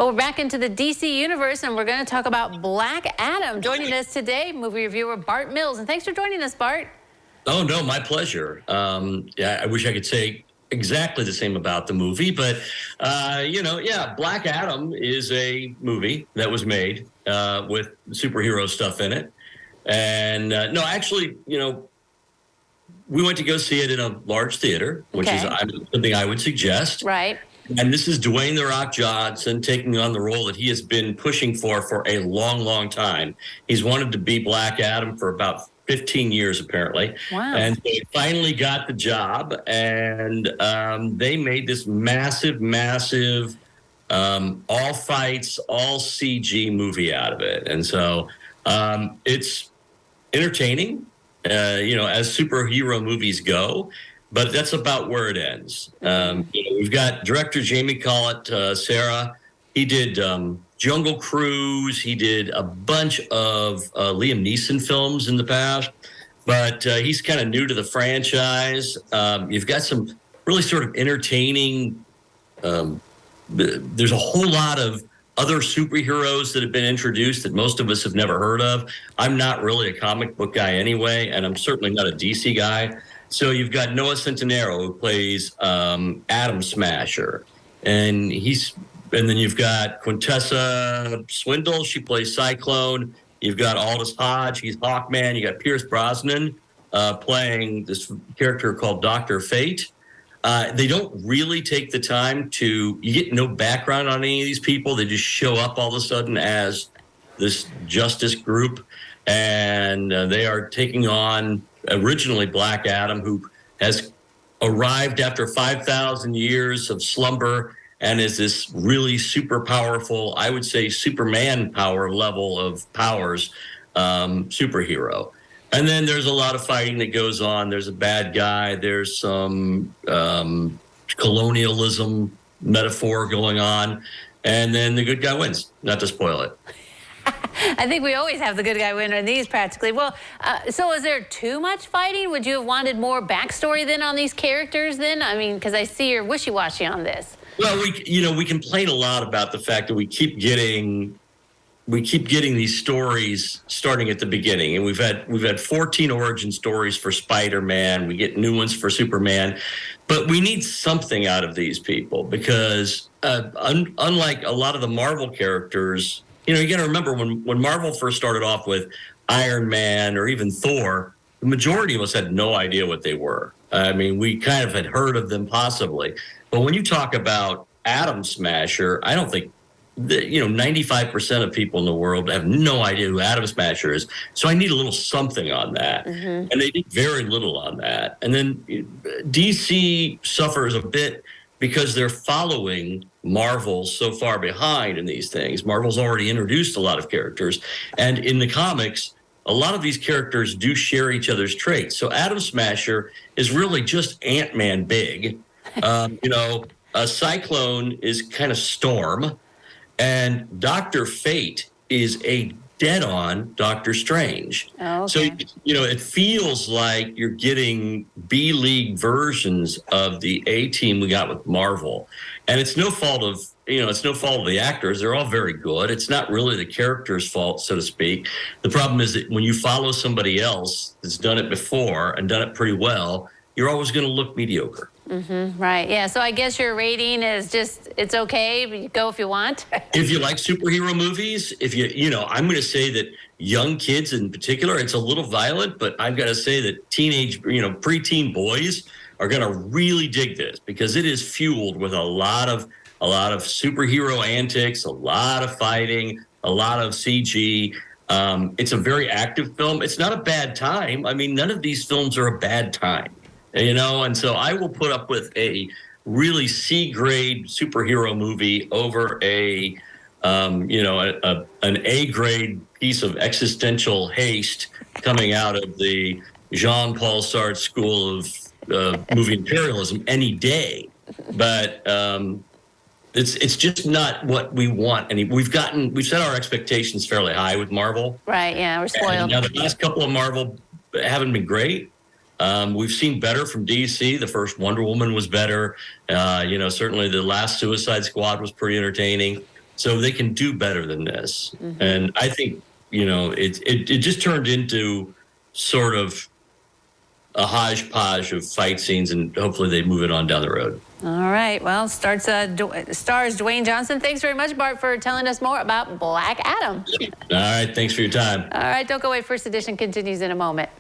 Well, we're back into the DC universe, and we're going to talk about Black Adam. Joining us today, movie reviewer Bart Mills. And thanks for joining us, Bart. Oh, no, my pleasure. Yeah, I wish I could say exactly the same about the movie, but, Black Adam is a movie that was made with superhero stuff in it. And no, actually, we went to go see it in a large theater, which is something I would suggest. Right. And this is Dwayne "The Rock" Johnson taking on the role that he has been pushing for a long, long time. He's wanted to be Black Adam for about 15 years, apparently. Wow. And they finally got the job, and they made this massive, all fights, all CG movie out of it. And so it's entertaining, as superhero movies go. But that's about where it ends. We've got director Jamie Collett, Sarah. He did Jungle Cruise. He did a bunch of Liam Neeson films in the past. But he's kind of new to the franchise. You've got some really sort of entertaining. There's a whole lot of other superheroes that have been introduced that most of us have never heard of. I'm not really a comic book guy anyway, and I'm certainly not a DC guy. So you've got Noah Centineo, who plays Atom Smasher, and then you've got Quintessa Swindle. She plays Cyclone. You've got Aldous Hodge. He's Hawkman. You got Pierce Brosnan playing this character called Dr. Fate. They don't really take the time you get no background on any of these people. They just show up all of a sudden as this justice group, and they are taking on originally Black Adam, who has arrived after 5,000 years of slumber and is this really super powerful, I would say Superman power level of powers superhero. And then there's a lot of fighting that goes on. There's a bad guy. There's some colonialism metaphor going on. And then the good guy wins, not to spoil it. I think we always have the good guy winner in these practically. Well, so is there too much fighting? Would you have wanted more backstory then on these characters then? I mean, because I see you're wishy-washy on this. Well, we complain a lot about the fact that we keep getting these stories starting at the beginning, and we've had 14 origin stories for Spider-Man. We get new ones for Superman, but we need something out of these people because unlike a lot of the Marvel characters, you got to remember when Marvel first started off with Iron Man or even Thor, the majority of us had no idea what they were. I mean, we kind of had heard of them possibly, but when you talk about Atom Smasher, I don't think 95% of people in the world have no idea who Atom Smasher is. So I need a little something on that. Mm-hmm. And they did very little on that. And then DC suffers a bit because they're following Marvel so far behind in these things. Marvel's already introduced a lot of characters. And in the comics, a lot of these characters do share each other's traits. So Atom Smasher is really just Ant-Man big. A Cyclone is kind of Storm. And Dr. Fate is a dead-on Doctor Strange. Oh, okay. So, it feels like you're getting B-League versions of the A-team we got with Marvel. And it's no fault of, the actors. They're all very good. It's not really the character's fault, so to speak. The problem is that when you follow somebody else that's done it before and done it pretty well, you're always going to look mediocre. Mm-hmm, right. Yeah. So I guess your rating is just, it's okay, but you go if you want. If you like superhero movies, I'm going to say that young kids in particular, it's a little violent, but I've got to say that teenage, preteen boys are going to really dig this because it is fueled with a lot of superhero antics, a lot of fighting, a lot of CG. It's a very active film. It's not a bad time. I mean, none of these films are a bad time. And so I will put up with a really C-grade superhero movie over an A-grade piece of existential haste coming out of the Jean-Paul Sartre School of Movie Imperialism any day. But it's just not what we want. And we've set our expectations fairly high with Marvel. Right. Yeah, we're spoiled. And now the last couple of Marvel haven't been great. We've seen better from DC. The first Wonder Woman was better. Certainly the last Suicide Squad was pretty entertaining. So they can do better than this. And I think, it just turned into sort of a hodgepodge of fight scenes, and hopefully they move it on down the road. All right. Well, stars Dwayne Johnson. Thanks very much, Bart, for telling us more about Black Adam. All right. Thanks for your time. All right. Don't go away. First Edition continues in a moment.